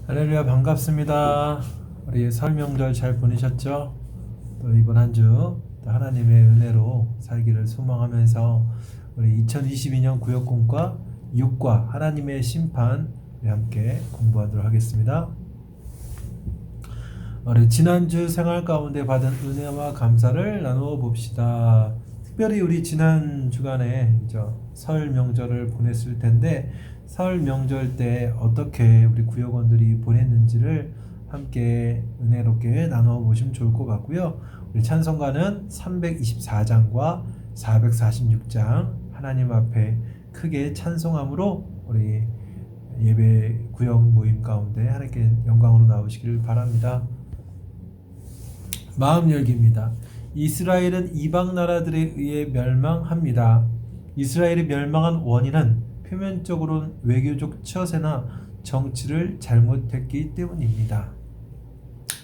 할렐루야, 반갑습니다. 우리 설 명절 잘 보내셨죠? 또 이번 한 주 하나님의 은혜로 살기를 소망하면서 우리 2022년 구역공과 6과 하나님의 심판 우리 함께 공부하도록 하겠습니다. 우리 지난주 생활 가운데 받은 은혜와 감사를 나누어 봅시다. 특별히 우리 지난 주간에 설 명절을 보냈을 텐데 설 명절 때 어떻게 우리 구역원들이 보냈는지를 함께 은혜롭게 나누어 보시면 좋을 것 같고요. 우리 찬송가는 324장과 446장 하나님 앞에 크게 찬송함으로 우리 예배 구역 모임 가운데 하나님께 영광으로 나오시기를 바랍니다. 마음 열기입니다. 이스라엘은 이방 나라들에 의해 멸망합니다. 이스라엘이 멸망한 원인은 표면적으로는 외교적 처세나 정치를 잘못했기 때문입니다.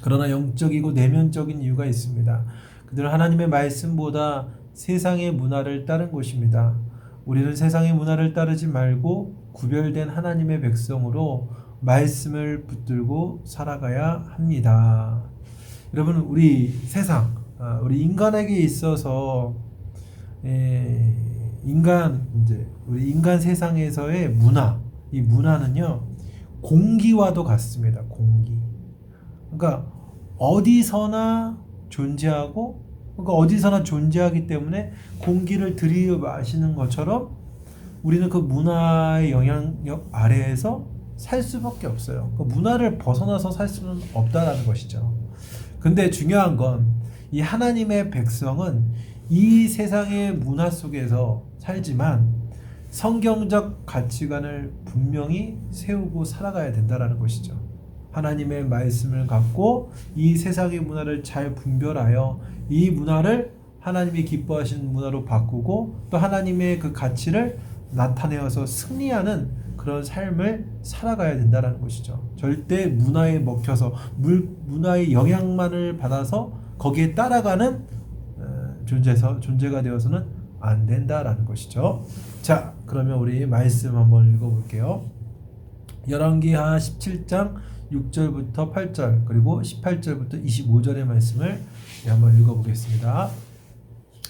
그러나 영적이고 내면적인 이유가 있습니다. 그들은 하나님의 말씀보다 세상의 문화를 따른 것입니다. 우리는 세상의 문화를 따르지 말고 구별된 하나님의 백성으로 말씀을 붙들고 살아가야 합니다. 여러분, 우리 세상, 우리 인간에게 있어서 우리 인간 세상에서의 문화, 이 문화는요 공기와도 같습니다. 공기. 그러니까 어디서나 존재하고, 그러니까 어디서나 존재하기 때문에 공기를 들이마시는 것처럼 우리는 그 문화의 영향력 아래에서 살 수밖에 없어요. 그 문화를 벗어나서 살 수는 없다라는 것이죠. 근데 중요한 건 이 하나님의 백성은 이 세상의 문화 속에서 살지만 성경적 가치관을 분명히 세우고 살아가야 된다는 것이죠. 하나님의 말씀을 갖고 이 세상의 문화를 잘 분별하여 이 문화를 하나님이 기뻐하시는 문화로 바꾸고 또 하나님의 그 가치를 나타내어서 승리하는 그런 삶을 살아가야 된다는 것이죠. 절대 문화에 먹혀서 문화의 영향만을 받아서 거기에 따라가는 존재가 되어서는 안 된다라는 것이죠. 자, 그러면 우리 말씀 한번 읽어볼게요. 열왕기하 17장 6절부터 8절 그리고 18절부터 25절의 말씀을 한번 읽어보겠습니다.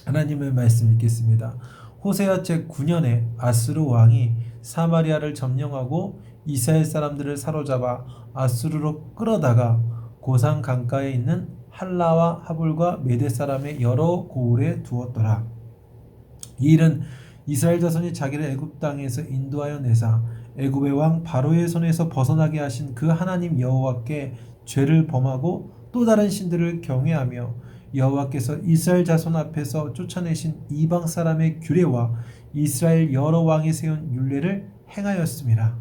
하나님의 말씀 읽겠습니다. 호세아 제 9년에 아수르 왕이 사마리아를 점령하고 이스라엘 사람들을 사로잡아 아수르로 끌어다가 고산 강가에 있는 할라와 하볼과 메대 사람의 여러 고을에 두었더라. 이 일은 이스라엘 자손이 자기를 애굽 땅에서 인도하여 내사 애굽의 왕 바로의 손에서 벗어나게 하신 그 하나님 여호와께 죄를 범하고 또 다른 신들을 경외하며 여호와께서 이스라엘 자손 앞에서 쫓아내신 이방 사람의 규례와 이스라엘 여러 왕이 세운 율례를 행하였음이라.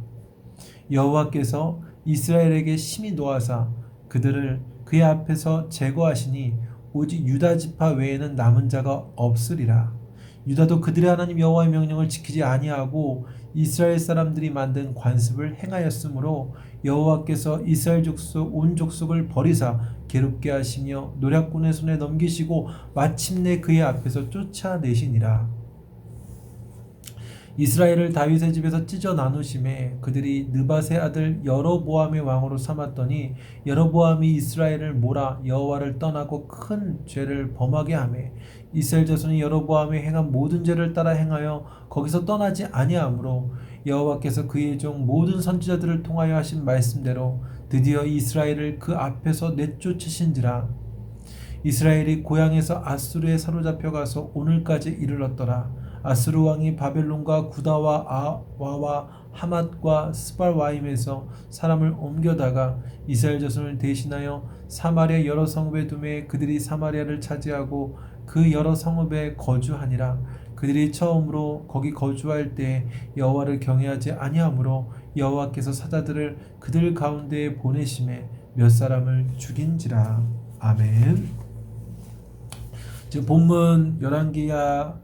여호와께서 이스라엘에게 심히 노하사 그들을 그의 앞에서 제거하시니 오직 유다 지파 외에는 남은 자가 없으리라. 유다도 그들의 하나님 여호와의 명령을 지키지 아니하고 이스라엘 사람들이 만든 관습을 행하였으므로 여호와께서 이스라엘 족속 온 족속을 버리사 괴롭게 하시며 노략군의 손에 넘기시고 마침내 그의 앞에서 쫓아내시니라. 이스라엘을 다윗의 집에서 찢어 나누심에 그들이 느밧의 아들 여로보암의 왕으로 삼았더니 여로보암이 이스라엘을 몰아 여호와를 떠나고 큰 죄를 범하게 하매 이스라엘 자손이 여로보암이 행한 모든 죄를 따라 행하여 거기서 떠나지 아니하므로 여호와께서 그의 종 모든 선지자들을 통하여 하신 말씀대로 드디어 이스라엘을 그 앞에서 내쫓으신지라. 이스라엘이 고향에서 아수르에 사로잡혀 가서 오늘까지 이르렀더라. 아수르 왕이 바벨론과 구다와 아와와 하맛과 스발와임에서 사람을 옮겨다가 이스라엘 자손을 대신하여 사마리아 여러 성읍에 두매 그들이 사마리아를 차지하고 그 여러 성읍에 거주하니라. 그들이 처음으로 거기 거주할 때 여호와를 경외하지 아니하므로 여호와께서 사자들을 그들 가운데에 보내심에 몇 사람을 죽인지라. 아멘. 지금 본문 열왕기하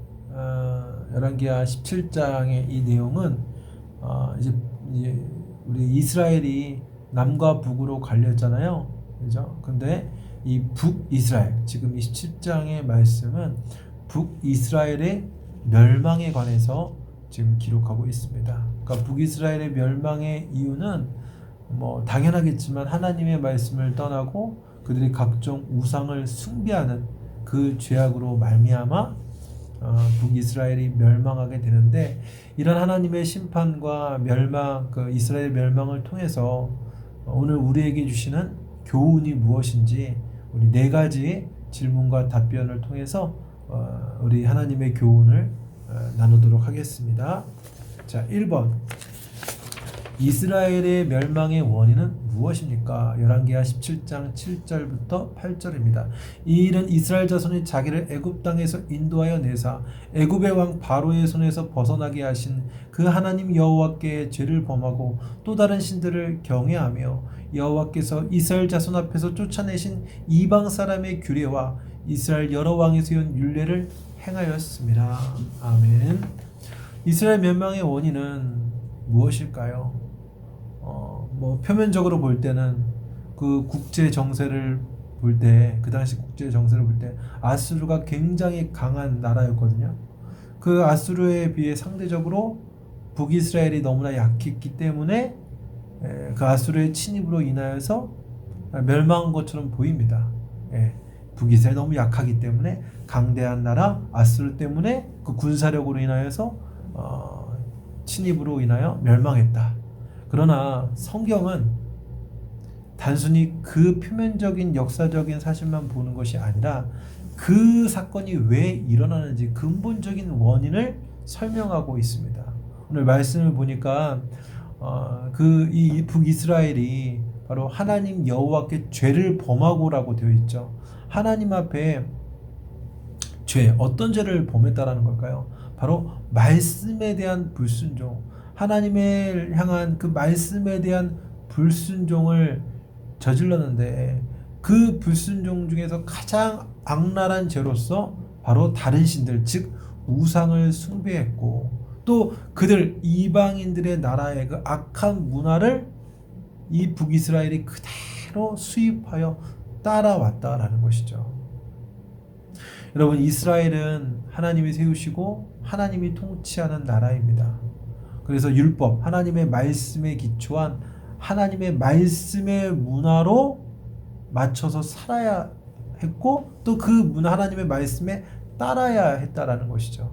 17장의 이 내용은 이제 우리 이스라엘이 남과 북으로 갈렸잖아요. 그죠? 근데 이 북이스라엘, 지금 이 17장의 말씀은 북이스라엘의 멸망에 관해서 지금 기록하고 있습니다. 그러니까 북이스라엘의 멸망의 이유는 뭐 당연하겠지만 하나님의 말씀을 떠나고 그들이 각종 우상을 숭배하는 그 죄악으로 말미암아 북이스라엘이 멸망하게 되는데, 이런 하나님의 심판과 멸망, 그 이스라엘 멸망을 통해서 오늘 우리에게 주시는 교훈이 무엇인지 우리 네 가지 질문과 답변을 통해서 우리 하나님의 교훈을 나누도록 하겠습니다. 자, 1번. 이스라엘의 멸망의 원인은 무엇입니까? 열왕기하 17장 7절부터 8절입니다. 이 일은 이스라엘 자손이 자기를 애굽 땅에서 인도하여 내사 애굽의 왕 바로의 손에서 벗어나게 하신 그 하나님 여호와께 죄를 범하고 또 다른 신들을 경외하며 여호와께서 이스라엘 자손 앞에서 쫓아내신 이방 사람의 규례와 이스라엘 여러 왕이 세운 율례를 행하였습니다. 아멘. 이스라엘 멸망의 원인은 무엇일까요? 뭐 표면적으로 볼 때는 그 국제 정세를 볼 때, 그 당시 국제 정세를 볼 때 아수르가 굉장히 강한 나라였거든요. 그 아수르에 비해 상대적으로 북이스라엘이 너무나 약했기 때문에 그 아수르의 침입으로 인하여서 멸망한 것처럼 보입니다. 북이스라엘이 너무 약하기 때문에 강대한 나라 아수르 때문에 그 군사력으로 인하여서 침입으로 인하여 멸망했다. 그러나 성경은 단순히 그 표면적인 역사적인 사실만 보는 것이 아니라 그 사건이 왜 일어나는지 근본적인 원인을 설명하고 있습니다. 오늘 말씀을 보니까 이 북이스라엘이 바로 하나님 여호와께 죄를 범하고라고 되어 있죠. 하나님 앞에 죄, 어떤 죄를 범했다라는 걸까요? 바로 말씀에 대한 불순종, 하나님을 향한 그 말씀에 대한 불순종을 저질렀는데, 그 불순종 중에서 가장 악랄한 죄로서 바로 다른 신들, 즉 우상을 숭배했고, 또 그들 이방인들의 나라의 그 악한 문화를 이 북이스라엘이 그대로 수입하여 따라왔다라는 것이죠. 여러분, 이스라엘은 하나님이 세우시고 하나님이 통치하는 나라입니다. 그래서 율법, 하나님의 말씀에 기초한 하나님의 말씀의 문화로 맞춰서 살아야 했고, 또 그 문화, 하나님의 말씀에 따라야 했다라는 것이죠.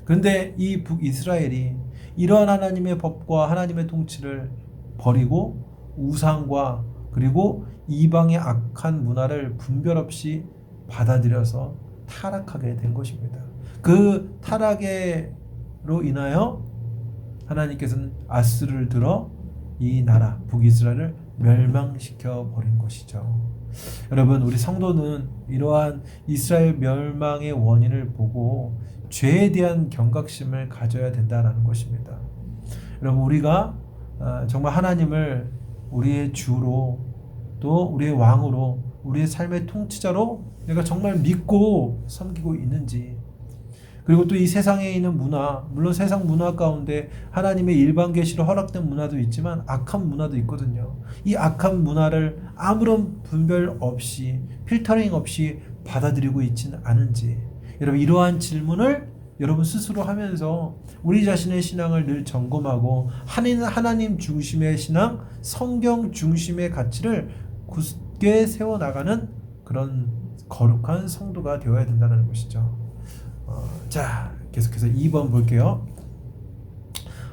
그런데 이 북이스라엘이 이러한 하나님의 법과 하나님의 통치를 버리고 우상과 그리고 이방의 악한 문화를 분별 없이 받아들여서 타락하게 된 것입니다. 그 타락으로 인하여 하나님께서는 아수르를 들어 이 나라 북이스라엘을 멸망시켜 버린 것이죠. 여러분, 우리 성도는 이러한 이스라엘 멸망의 원인을 보고 죄에 대한 경각심을 가져야 된다는 것입니다. 여러분, 우리가 정말 하나님을 우리의 주로, 또 우리의 왕으로, 우리의 삶의 통치자로 내가 정말 믿고 섬기고 있는지, 그리고 또 이 세상에 있는 문화, 물론 세상 문화 가운데 하나님의 일반 계시로 허락된 문화도 있지만 악한 문화도 있거든요. 이 악한 문화를 아무런 분별 없이, 필터링 없이 받아들이고 있지는 않은지, 여러분, 이러한 질문을 여러분 스스로 하면서 우리 자신의 신앙을 늘 점검하고 하나님 중심의 신앙, 성경 중심의 가치를 굳게 세워나가는 그런 거룩한 성도가 되어야 된다는 것이죠. 자, 계속해서 2번 볼게요.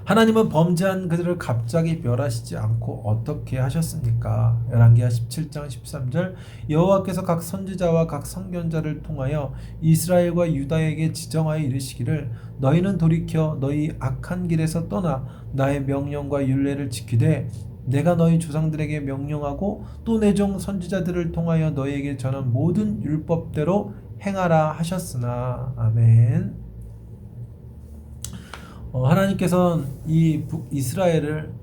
하나님은 범죄한 그들을 갑자기 멸하시지 않고 어떻게 하셨습니까? 열왕기하 17장 13절, 여호와께서 각 선지자와 각 선견자를 통하여 이스라엘과 유다에게 지정하여 이르시기를, 너희는 돌이켜 너희 악한 길에서 떠나 나의 명령과 율례를 지키되 내가 너희 조상들에게 명령하고 또 내 종 선지자들을 통하여 너희에게 전한 모든 율법대로 행하라 하셨으나. 아멘. 하나님께서는 이 이스라엘을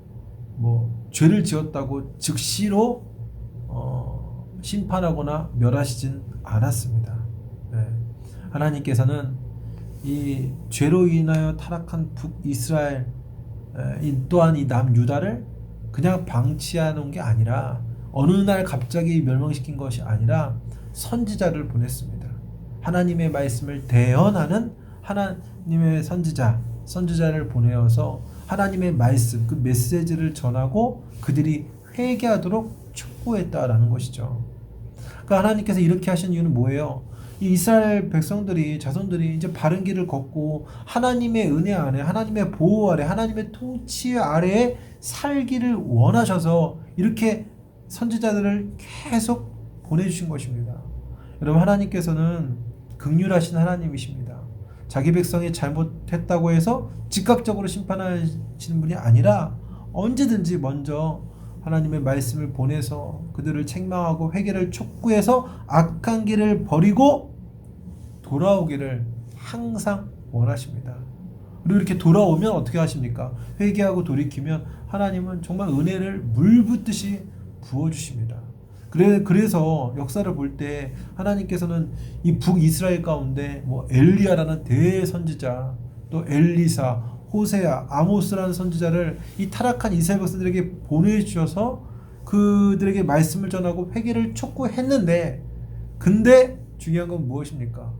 죄를 지었다고 즉시로 심판하거나 멸하시진 않았습니다. 하나님께서는 이 죄로 인하여 타락한 북이스라엘, 또한 이 남유다를 그냥 방치해 놓은 게 아니라, 어느 날 갑자기 멸망시킨 것이 아니라 선지자를 보냈습니다. 하나님의 말씀을 대언하는 하나님의 선지자를 보내어서 하나님의 말씀, 그 메시지를 전하고 그들이 회개하도록 촉구했다라는 것이죠. 그러니까 하나님께서 이렇게 하신 이유는 뭐예요? 이 이스라엘 백성들이, 자손들이 이제 바른 길을 걷고 하나님의 은혜 안에, 하나님의 보호 아래, 하나님의 통치 아래에 살기를 원하셔서 이렇게 선지자들을 계속 보내주신 것입니다. 여러분, 하나님께서는 긍휼하신 하나님이십니다. 자기 백성이 잘못했다고 해서 즉각적으로 심판하시는 분이 아니라 언제든지 먼저 하나님의 말씀을 보내서 그들을 책망하고 회개를 촉구해서 악한 길을 버리고 돌아오기를 항상 원하십니다. 그리고 이렇게 돌아오면 어떻게 하십니까? 회개하고 돌이키면 하나님은 정말 은혜를 물 붓듯이 부어주십니다. 그래서 역사를 볼 때 하나님께서는 이 북이스라엘 가운데 뭐 엘리야라는 대선지자, 또 엘리사, 호세아, 아모스라는 선지자를 이 타락한 이스라엘 백성들에게 보내주셔서 그들에게 말씀을 전하고 회개를 촉구했는데, 근데 중요한 건 무엇입니까?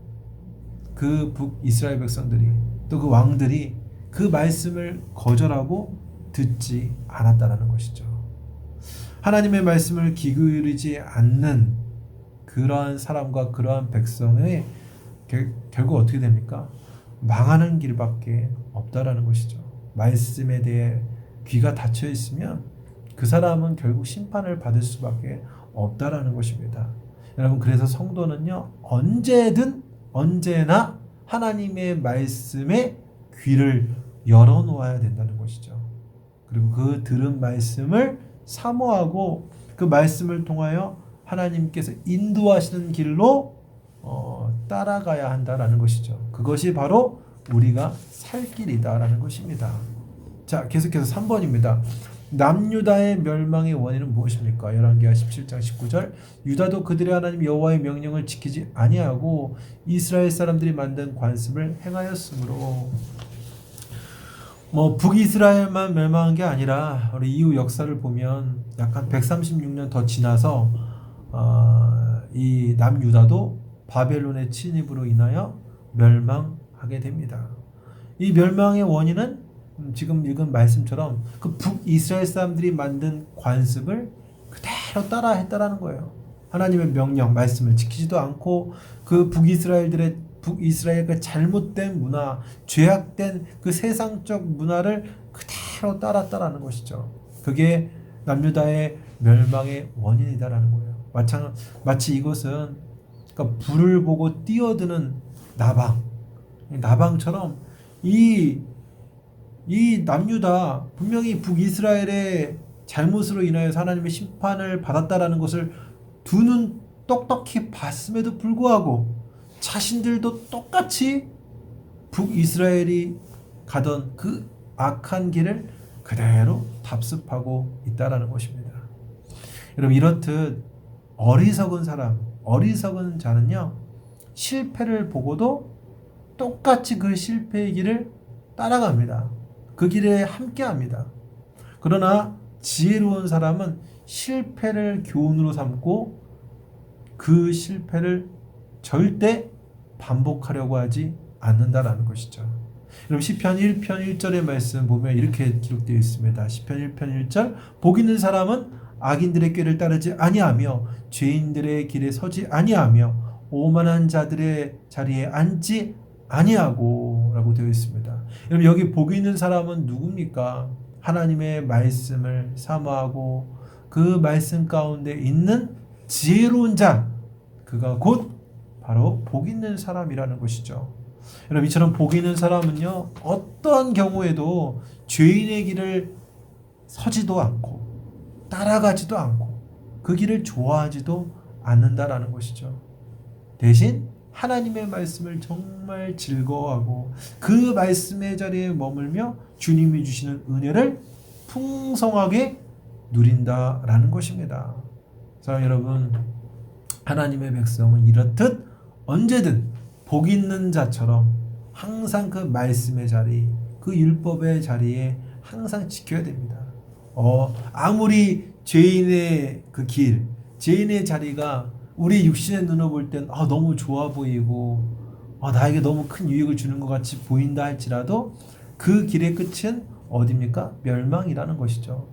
그 북이스라엘 백성들이, 또 그 왕들이 그 말씀을 거절하고 듣지 않았다는 것이죠. 하나님의 말씀을 귀 기울이지 않는 그러한 사람과 그러한 백성의 결국 어떻게 됩니까? 망하는 길밖에 없다라는 것이죠. 말씀에 대해 귀가 닫혀 있으면 그 사람은 결국 심판을 받을 수밖에 없다라는 것입니다. 여러분, 그래서 성도는요, 언제나 하나님의 말씀에 귀를 열어놓아야 된다는 것이죠. 그리고 그 들은 말씀을 사모하고 그 말씀을 통하여 하나님께서 인도하시는 길로 따라가야 한다라는 것이죠. 그것이 바로 우리가 살 길이다라는 것입니다. 자, 계속해서 3번입니다. 남유다의 멸망의 원인은 무엇입니까? 열왕기하 17장 19절. 유다도 그들의 하나님 여호와의 명령을 지키지 아니하고 이스라엘 사람들이 만든 관습을 행하였으므로. 북이스라엘만 멸망한 게 아니라 우리 이후 역사를 보면 약간 136년 더 지나서 이 남유다도 바벨론의 침입으로 인하여 멸망하게 됩니다. 이 멸망의 원인은 지금 읽은 말씀처럼 그 북이스라엘 사람들이 만든 관습을 그대로 따라 했다라는 거예요. 하나님의 명령, 말씀을 지키지도 않고 그 북이스라엘 그 잘못된 문화, 죄악된 그 세상적 문화를 그대로 따랐다라는 것이죠. 그게 남유다의 멸망의 원인이다라는 거예요. 마치 이것은 그러니까 불을 보고 뛰어드는 나방처럼 이 남유다 분명히 북이스라엘의 잘못으로 인하여서 하나님의 심판을 받았다라는 것을 두 눈 똑똑히 봤음에도 불구하고 자신들도 똑같이 북이스라엘이 가던 그 악한 길을 그대로 답습하고 있다라는 것입니다. 여러분, 이렇듯 어리석은 자는요, 실패를 보고도 똑같이 그 실패의 길을 따라갑니다. 그 길에 함께합니다. 그러나 지혜로운 사람은 실패를 교훈으로 삼고 그 실패를 절대 반복하려고 하지 않는다라는 것이죠. 여러분, 시편 1편 1절의 말씀 보면 이렇게 기록되어 있습니다. 시편 1편 1절. 복 있는 사람은 악인들의 꾀를 따르지 아니하며 죄인들의 길에 서지 아니하며 오만한 자들의 자리에 앉지 아니하고 라고 되어 있습니다. 여러분, 여기 복 있는 사람은 누굽니까? 하나님의 말씀을 사모하고 그 말씀 가운데 있는 지혜로운 자, 그가 곧 바로 복 있는 사람이라는 것이죠. 여러분, 이처럼 복 있는 사람은요, 어떤 경우에도 죄인의 길을 서지도 않고 따라가지도 않고 그 길을 좋아하지도 않는다라는 것이죠. 대신 하나님의 말씀을 정말 즐거워하고 그 말씀의 자리에 머물며 주님이 주시는 은혜를 풍성하게 누린다라는 것입니다. 사랑하는 여러분, 하나님의 백성은 이렇듯 언제든 복 있는 자처럼 항상 그 말씀의 자리, 그 율법의 자리에 항상 지켜야 됩니다. 아무리 죄인의 그 길, 죄인의 자리가 우리 육신의 눈으로 볼 땐 너무 좋아 보이고 나에게 너무 큰 유익을 주는 것 같이 보인다 할지라도 그 길의 끝은 어디입니까? 멸망이라는 것이죠.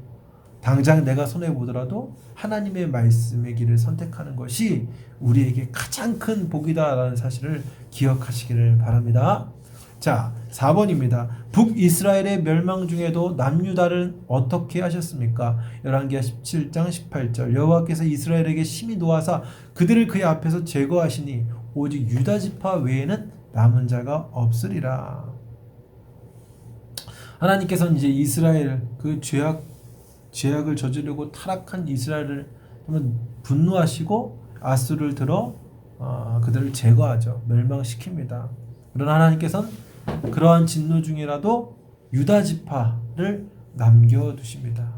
당장 내가 손해보더라도 하나님의 말씀의 길을 선택하는 것이 우리에게 가장 큰 복이다라는 사실을 기억하시기를 바랍니다. 자, 4번입니다. 북이스라엘의 멸망 중에도 남유다를 어떻게 하셨습니까? 열왕기하 17장 18절 여호와께서 이스라엘에게 심히 노하사 그들을 그의 앞에서 제거하시니 오직 유다 지파 외에는 남은 자가 없으리라. 하나님께서는 이제 이스라엘 그 죄악을 저지르고 타락한 이스라엘을 분노하시고 아수를 들어 그들을 제거하죠. 멸망시킵니다. 그러나 하나님께서는 그러한 진노 중이라도 유다 지파를 남겨두십니다.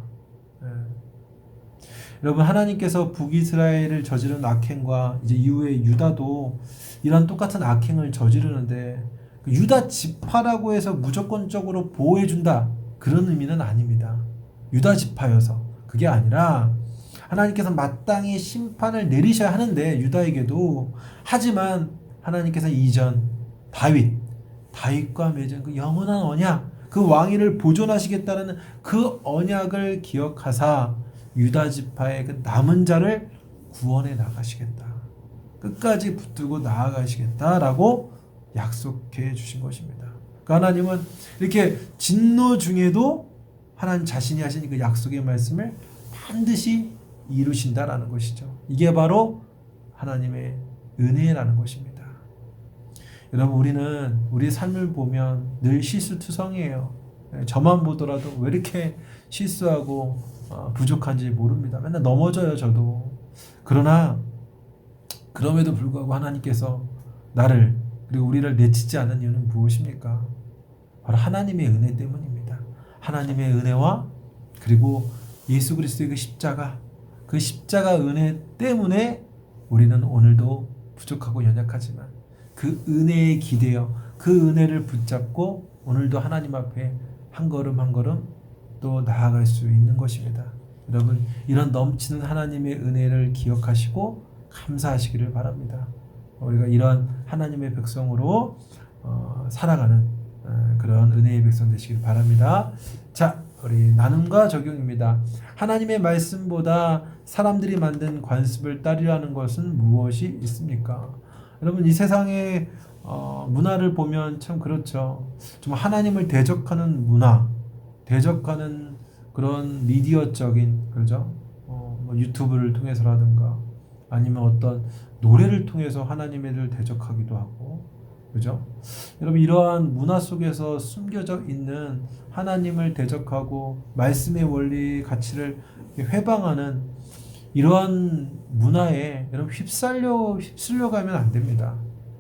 여러분, 하나님께서 북이스라엘을 저지른 악행과 이제 이후에 유다도 이런 똑같은 악행을 저지르는데 유다 지파라고 해서 무조건적으로 보호해준다 그런 의미는 아닙니다. 유다 지파여서 그게 아니라 하나님께서 마땅히 심판을 내리셔야 하는데 유다에게도 하지만 하나님께서 이전 다윗과 맺은 그 영원한 언약 그 왕위를 보존하시겠다는 그 언약을 기억하사 유다 지파의 그 남은 자를 구원해 나가시겠다. 끝까지 붙들고 나아가시겠다라고 약속해 주신 것입니다. 그 하나님은 이렇게 진노 중에도 하나님 자신이 하신 그 약속의 말씀을 반드시 이루신다라는 것이죠. 이게 바로 하나님의 은혜라는 것입니다. 여러분, 우리는 우리 삶을 보면 늘 실수투성이에요. 저만 보더라도 왜 이렇게 실수하고 부족한지 모릅니다. 맨날 넘어져요, 저도. 그러나 그럼에도 불구하고 하나님께서 나를 그리고 우리를 내치지 않는 이유는 무엇입니까? 바로 하나님의 은혜 때문입니다. 하나님의 은혜와 그리고 예수 그리스도의 그 십자가 은혜 때문에 우리는 오늘도 부족하고 연약하지만 그 은혜에 기대어 그 은혜를 붙잡고 오늘도 하나님 앞에 한 걸음 한 걸음 또 나아갈 수 있는 것입니다. 여러분, 이런 넘치는 하나님의 은혜를 기억하시고 감사하시기를 바랍니다. 우리가 이런 하나님의 백성으로 살아가는 그런 은혜의 백성 되시길 바랍니다. 자, 우리 나눔과 적용입니다. 하나님의 말씀보다 사람들이 만든 관습을 따르려는 것은 무엇이 있습니까? 여러분, 이 세상의 문화를 보면 참 그렇죠. 좀 하나님을 대적하는 문화, 대적하는 그런 미디어적인, 그죠? 뭐 유튜브를 통해서라든가 아니면 어떤 노래를 통해서 하나님을 대적하기도 하고, 그죠? 여러분, 이러한 문화 속에서 숨겨져 있는 하나님을 대적하고 말씀의 원리 가치를 회방하는 이러한 문화에 여러분 휩쓸려가면 안 됩니다.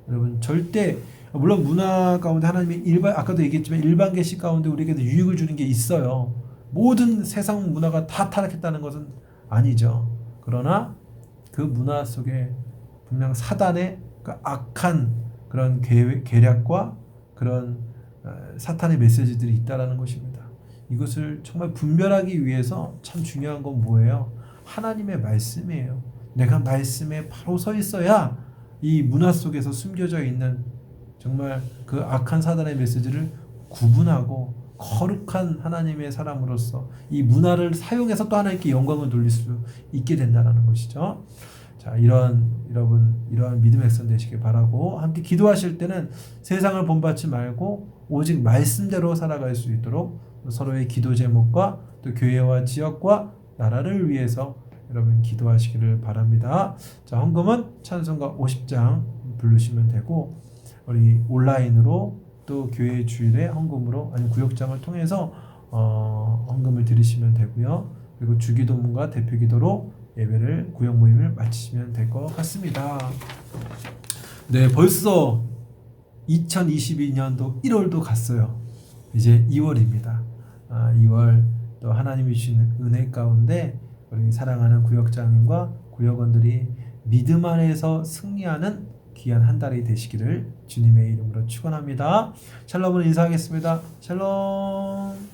여러분, 절대, 물론 문화 가운데 하나님이 아까도 얘기했지만 일반 계시 가운데 우리에게 유익을 주는 게 있어요. 모든 세상 문화가 다 타락했다는 것은 아니죠. 그러나 그 문화 속에 분명 사단의 그 악한 그런 계략과 그런 사탄의 메시지들이 있다라는 것입니다. 이것을 정말 분별하기 위해서 참 중요한 건 뭐예요? 하나님의 말씀이에요. 내가 말씀에 바로 서 있어야 이 문화 속에서 숨겨져 있는 정말 그 악한 사단의 메시지를 구분하고 거룩한 하나님의 사람으로서 이 문화를 사용해서 또 하나님께 영광을 돌릴 수 있게 된다는 것이죠. 자, 여러분 이러한 믿음의 백성 되시길 바라고, 함께 기도하실 때는 세상을 본받지 말고 오직 말씀대로 살아갈 수 있도록 서로의 기도 제목과 또 교회와 지역과 나라를 위해서 여러분 기도하시기를 바랍니다. 자, 헌금은 찬송가 50장 부르시면 되고, 우리 온라인으로 또 교회 주일에 헌금으로 아니면 구역장을 통해서 헌금을 드리시면 되고요. 그리고 주기도문과 대표기도로 예배를 구역 모임을 마치시면 될 것 같습니다. 네, 벌써 2022년도 1월도 갔어요. 이제 2월입니다. 2월 또 하나님이 주신 은혜 가운데 우리 사랑하는 구역장님과 구역원들이 믿음 안에서 승리하는 귀한 한 달이 되시기를 주님의 이름으로 축원합니다. 샬롬으로 인사하겠습니다. 샬롬.